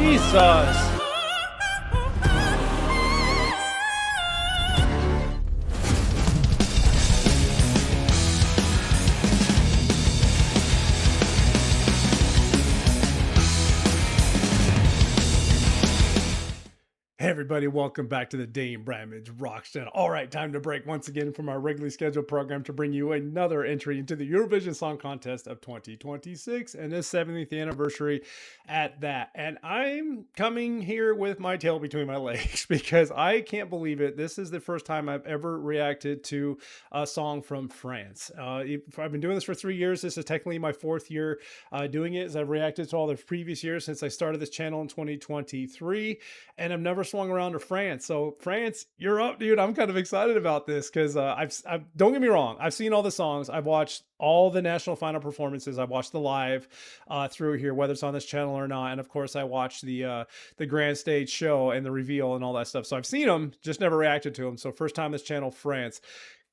Jesus. Hey everybody, welcome back to the Dane Bramage Rocks channel. All right, time to break once again from our regularly scheduled program to bring you another entry into the Eurovision Song Contest of 2026 and this 70th anniversary at that. And I'm coming here with my tail between my legs because I can't believe it. This is the first time I've ever reacted to a song from France. I've been doing this for 3 years. This is technically my 4th year doing it, as I've reacted to all the previous years since I started this channel in 2023, and I've never swung around to France. So France, you're up, dude. I'm kind of excited about this because I've don't get me wrong, I've seen all the songs, I've watched all the national final performances, I've watched the live through here, whether it's on this channel or not, and of course I watched the grand stage show and the reveal and all that stuff. So I've seen them, just never reacted to them. So first time this channel, France.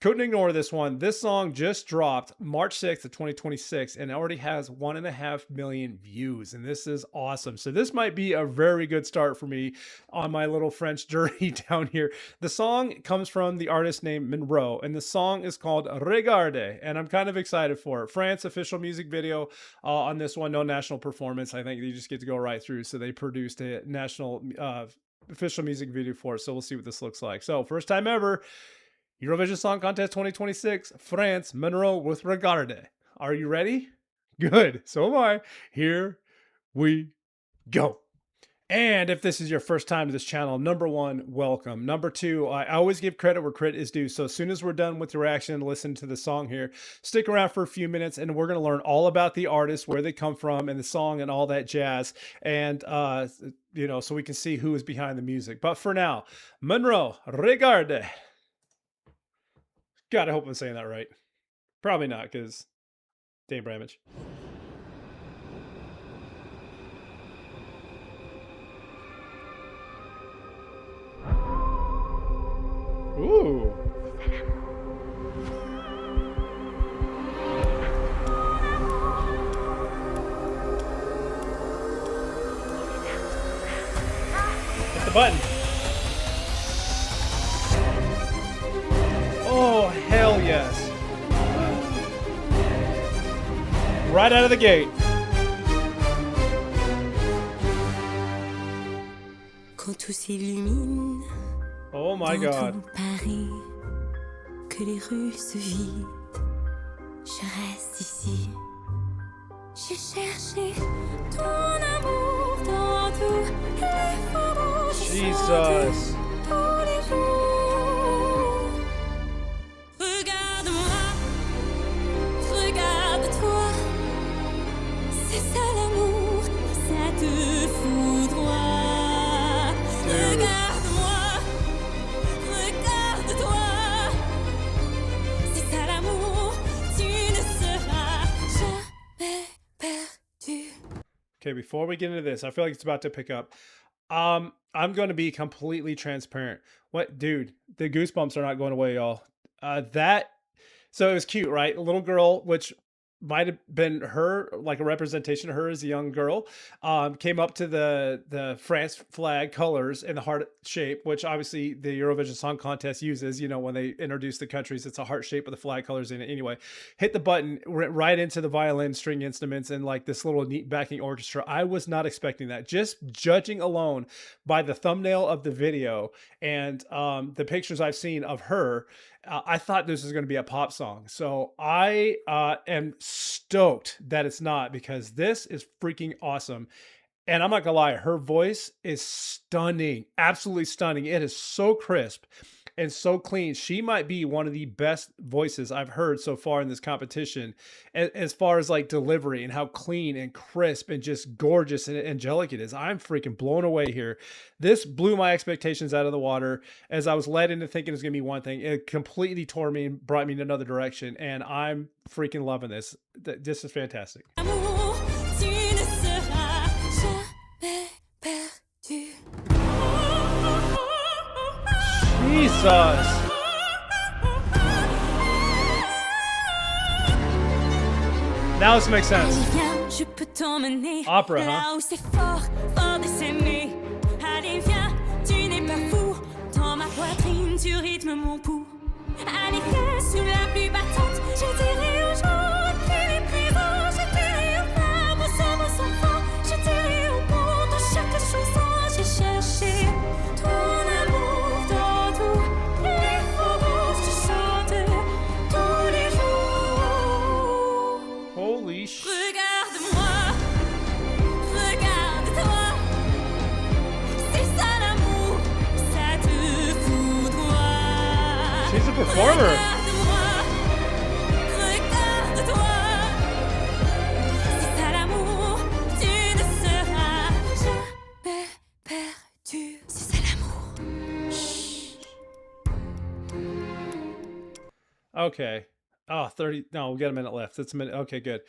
Couldn't ignore this one. This song just dropped March 6th of 2026 and already has 1.5 million views. And this is awesome. So this might be a very good start for me on my little French journey down here. The song comes from the artist named Monroe, and the song is called Regarde. And I'm kind of excited for it. France official music video on this one. No national performance. I think you just get to go right through. So they produced a national official music video for it. So we'll see what this looks like. So first time ever, Eurovision Song Contest 2026, France, Monroe with Regarde. Are you ready? Good. So am I. Here we go. And if this is your first time to this channel, number 1, welcome. Number 2, I always give credit where credit is due. So as soon as we're done with the reaction and listen to the song here, stick around for a few minutes and we're going to learn all about the artist, where they come from, and the song and all that jazz. And, you know, so we can see who is behind the music. But for now, Monroe, Regarde. God, I hope I'm saying that right. Probably not, because Dane Bramage. Ooh. Hit the button. Oh, hell yes. Right out of the gate. Quand tout s'illumine, oh my God. Paris, que les rues se vident, je reste ici. J'ai cherché ton amour dans tous les faubourgs. Jesus. Tous les jours. Regarde-moi, regarde-toi. C'est ça l'amour, ça te foudroie. Regarde-moi, regarde-toi. C'est ça l'amour, tu ne seras jamais perdu. Okay, before we get into this, I feel like it's about to pick up. I'm going to be completely transparent. What, dude, the goosebumps are not going away, y'all. So it was cute, right? A little girl, which might have been her, like a representation of her as a young girl, came up to the France flag colors in the heart shape, which obviously the Eurovision Song Contest uses, you know, when they introduce the countries, it's a heart shape with the flag colors in it. Anyway, hit the button, went right into the violin, string instruments, and like this little neat backing orchestra. I was not expecting that. Just judging alone by the thumbnail of the video and the pictures I've seen of her, I thought this was going to be a pop song. So I am stoked that it's not, because this is freaking awesome. And I'm not gonna lie, her voice is stunning, absolutely stunning. It is so crisp and so clean. She might be one of the best voices I've heard so far in this competition, as far as like delivery and how clean and crisp and just gorgeous and angelic it is. I'm freaking blown away here. This blew my expectations out of the water. As I was led into thinking it was gonna be one thing, it completely tore me and brought me in another direction, and I'm freaking loving this. This is fantastic. Amour, tu ne seras jamais perdu. Jesus. Now this makes sense. Allez, viens, je peux peut t'emmener Opera, huh? là où c'est fort, fort de s'aimer. Allez, viens, tu n'es pas fou. Dans ma poitrine, tu rythmes mon pouls. Allez, viens, sous la pluie battante, je dirai aux gens qu'il est présent. Je dirai aux femmes, aux hommes, aux enfants. Je dirai au monde, dans chaque chanson. J'ai cherché ton amour dans tous les faubourgs. Je chante tous les jours. Holy sh... Regarde-moi, regarde-toi. C'est ça l'amour, ça te foudroie. She's a performer. Regarde-toi, c'est ça l'amour, tu ne seras jamais perdu. C'est ça l'amour. Okay. Oh, 30. No, we got a minute left. It's a minute. Okay, good.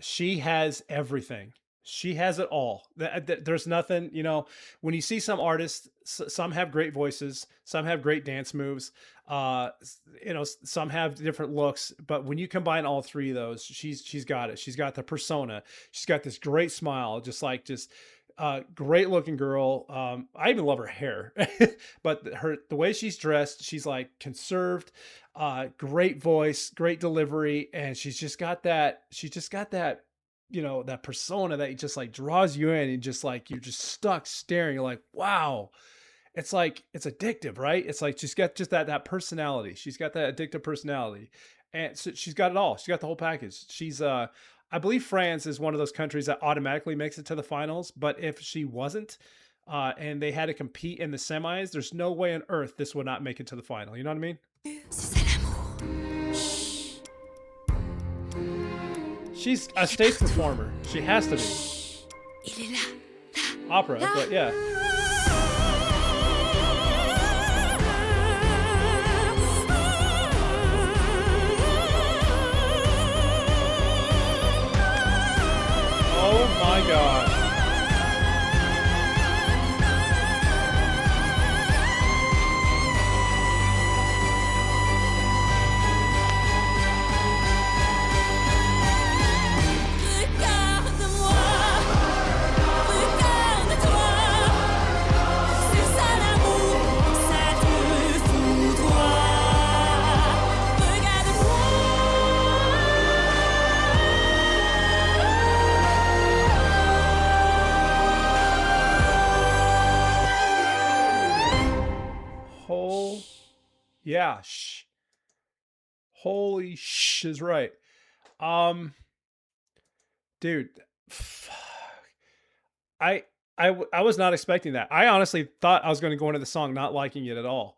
She has everything. She has it all. There's nothing, you know, when you see some artists, some have great voices, some have great dance moves, you know, some have different looks, but when you combine all three of those, she's got it. She's got the persona. She's got this great smile, just great looking girl. I even love her hair, but the way she's dressed, she's like conserved, great voice, great delivery, and she's just got that. She's just got that, you know, that persona that just like draws you in, and just like you're just stuck staring. You're like, wow. It's like it's addictive, right? It's like she's got just that personality. She's got that addictive personality, and so she's got it all. She's got the whole package. She's I believe France is one of those countries that automatically makes it to the finals. But if she wasn't, and they had to compete in the semis, there's no way on earth this would not make it to the final. You know what I mean? C'est ça l'amour. She's a stage performer. She has to be. Il est là, là. Opera, but yeah. Oh my God. Regarde-moi, regarde-toi. C'est ça l'amour, ça te foudroie. Whole, yeah, holy sh is right. Dude, fuck. I was not expecting that. I honestly thought I was going to go into the song not liking it at all.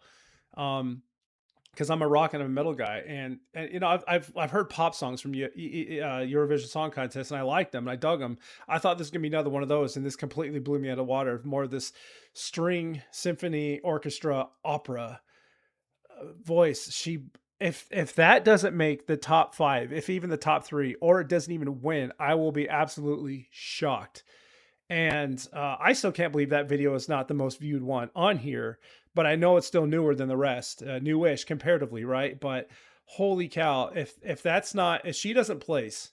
Because I'm a rock and a metal guy, and you know I've heard pop songs from Eurovision Song Contest, and I liked them and I dug them. I thought this was gonna be another one of those, and this completely blew me out of water. More of this string symphony orchestra opera voice. If that doesn't make the top 5, if even the top 3, or it doesn't even win, I will be absolutely shocked. And I still can't believe that video is not the most viewed one on here, but I know it's still newer than the rest, newish comparatively, right? But holy cow, if that's not, if she doesn't place,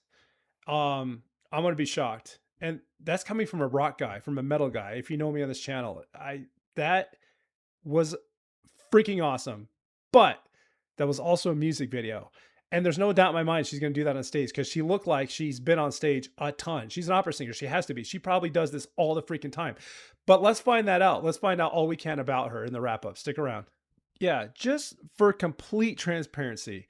I'm gonna be shocked. And that's coming from a rock guy, from a metal guy. If you know me on this channel, that was freaking awesome. But that was also a music video. And there's no doubt in my mind she's going to do that on stage, because she looked like she's been on stage a ton. She's an opera singer. She has to be. She probably does this all the freaking time. But let's find that out. Let's find out all we can about her in the wrap up. Stick around. Yeah, just for complete transparency.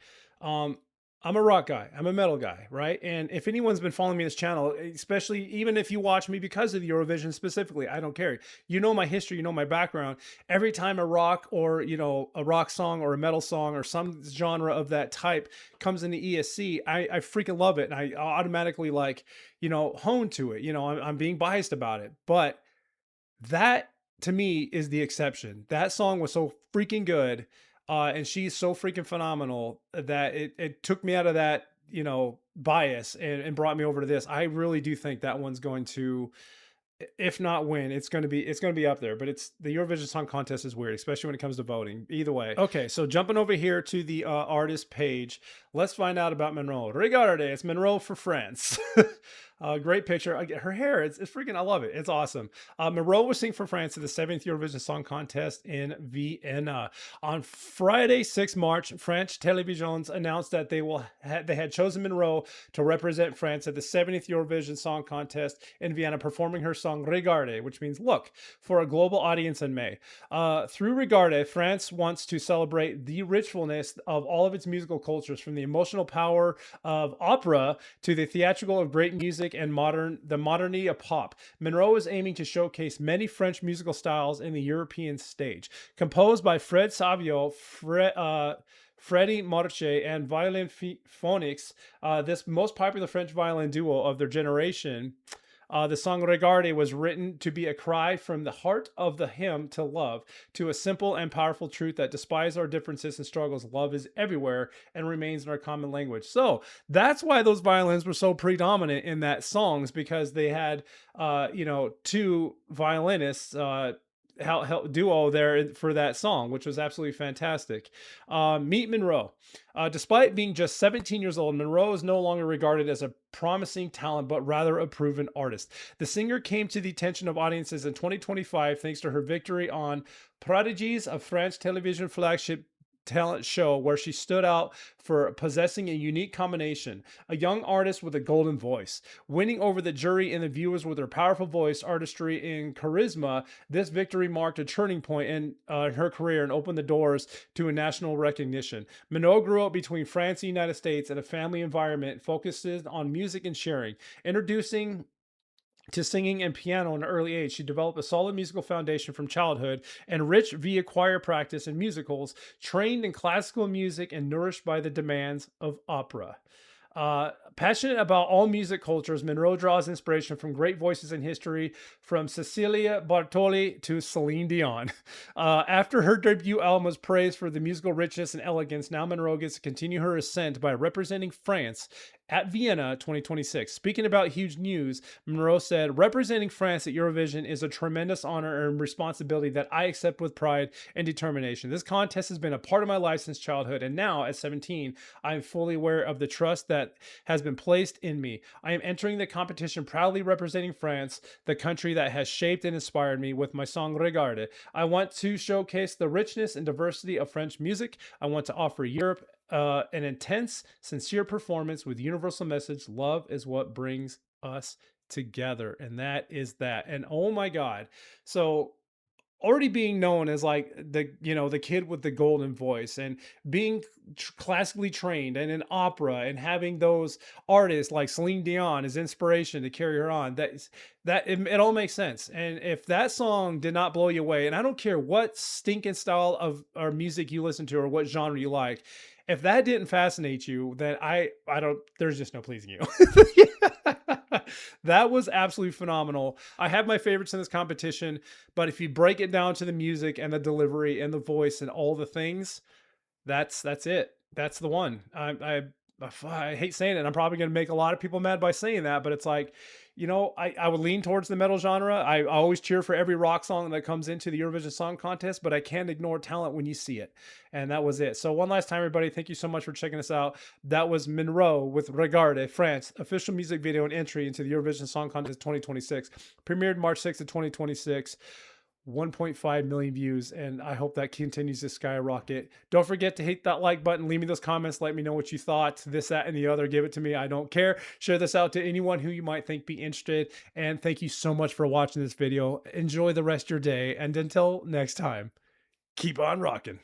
I'm a rock guy. I'm a metal guy, right? And if anyone's been following me on this channel, especially even if you watch me because of the Eurovision specifically, I don't care. You know my history, you know my background. Every time a rock, or, you know, a rock song or a metal song or some genre of that type comes into ESC, I freaking love it. And I automatically, like, you know, hone to it. You know, I'm being biased about it. But that, to me, is the exception. That song was so freaking good. And she's so freaking phenomenal that it took me out of that, you know, bias and brought me over to this. I really do think that one's going to, if not win, it's going to be up there. But it's, the Eurovision Song Contest is weird, especially when it comes to voting. Either way. Okay, so jumping over here to the artist page, let's find out about Monroe. Regardez, it's Monroe for France. Great picture. Her hair, it's freaking, I love it. It's awesome. Monroe was singing for France at the 7th Eurovision Song Contest in Vienna. On Friday, 6 March, French televisions announced that they had chosen Monroe to represent France at the 70th Eurovision Song Contest in Vienna, performing her song Regarde, which means look, for a global audience in May. Through Regarde, France wants to celebrate the richness of all of its musical cultures, from the emotional power of opera to the theatrical of great music and the modernity of pop. Monroe is aiming to showcase many French musical styles in the European stage. Composed by Fred Savio, Freddie Marche, and Violin Phonics, this most popular French violin duo of their generation, the song Regarde was written to be a cry from the heart of the hymn to love, to a simple and powerful truth that despite our differences and struggles, love is everywhere and remains in our common language. So that's why those violins were so predominant in that songs, because they had, two violinists, duo there for that song, which was absolutely fantastic. Meet Monroe. Despite being just 17 years old, Monroe is no longer regarded as a promising talent, but rather a proven artist. The singer came to the attention of audiences in 2025 thanks to her victory on Prodigies, a French television flagship talent show, where she stood out for possessing a unique combination, a young artist with a golden voice. Winning over the jury and the viewers with her powerful voice, artistry, and charisma, this victory marked a turning point in her career and opened the doors to a national recognition. Monroe grew up between France and the United States in a family environment focused on music and sharing. Introducing to singing and piano in an early age, she developed a solid musical foundation from childhood, enriched via choir practice and musicals, trained in classical music, and nourished by the demands of opera. Passionate about all music cultures, Monroe draws inspiration from great voices in history, from Cecilia Bartoli to Celine Dion. After her debut album was praised for the musical richness and elegance, now Monroe gets to continue her ascent by representing France at Vienna 2026. Speaking about huge news, Monroe said, "Representing France at Eurovision is a tremendous honor and responsibility that I accept with pride and determination. This contest has been a part of my life since childhood, and now at 17, I am fully aware of the trust that has been placed in me. I am entering the competition proudly representing France, the country that has shaped and inspired me, with my song Regarde. I want to showcase the richness and diversity of French music. I want to offer Europe an intense, sincere performance with universal message. Love is what brings us together." And that is that. And oh my God. So already being known as like the kid with the golden voice, and being classically trained and in opera, and having those artists like Celine Dion as inspiration to carry her on, it all makes sense. And if that song did not blow you away, and I don't care what stinking style of or music you listen to or what genre you like, if that didn't fascinate you, then I don't, there's just no pleasing you. That was absolutely phenomenal. I have my favorites in this competition, but if you break it down to the music and the delivery and the voice and all the things, that's it. That's the one. I hate saying it. I'm probably going to make a lot of people mad by saying that, but it's like, I would lean towards the metal genre. I always cheer for every rock song that comes into the Eurovision Song Contest, but I can't ignore talent when you see it. And that was it. So one last time, everybody, thank you so much for checking us out. That was Monroe with Regarde, France, official music video and entry into the Eurovision Song Contest 2026. Premiered March 6th of 2026. 1.5 million views, and I hope that continues to skyrocket. Don't forget to hit that like button, leave me those comments, let me know what you thought, this, that, and the other. Give it to me, I don't care. Share this out to anyone who you might think be interested, and thank you so much for watching this video. Enjoy the rest of your day, and until next time, keep on rocking.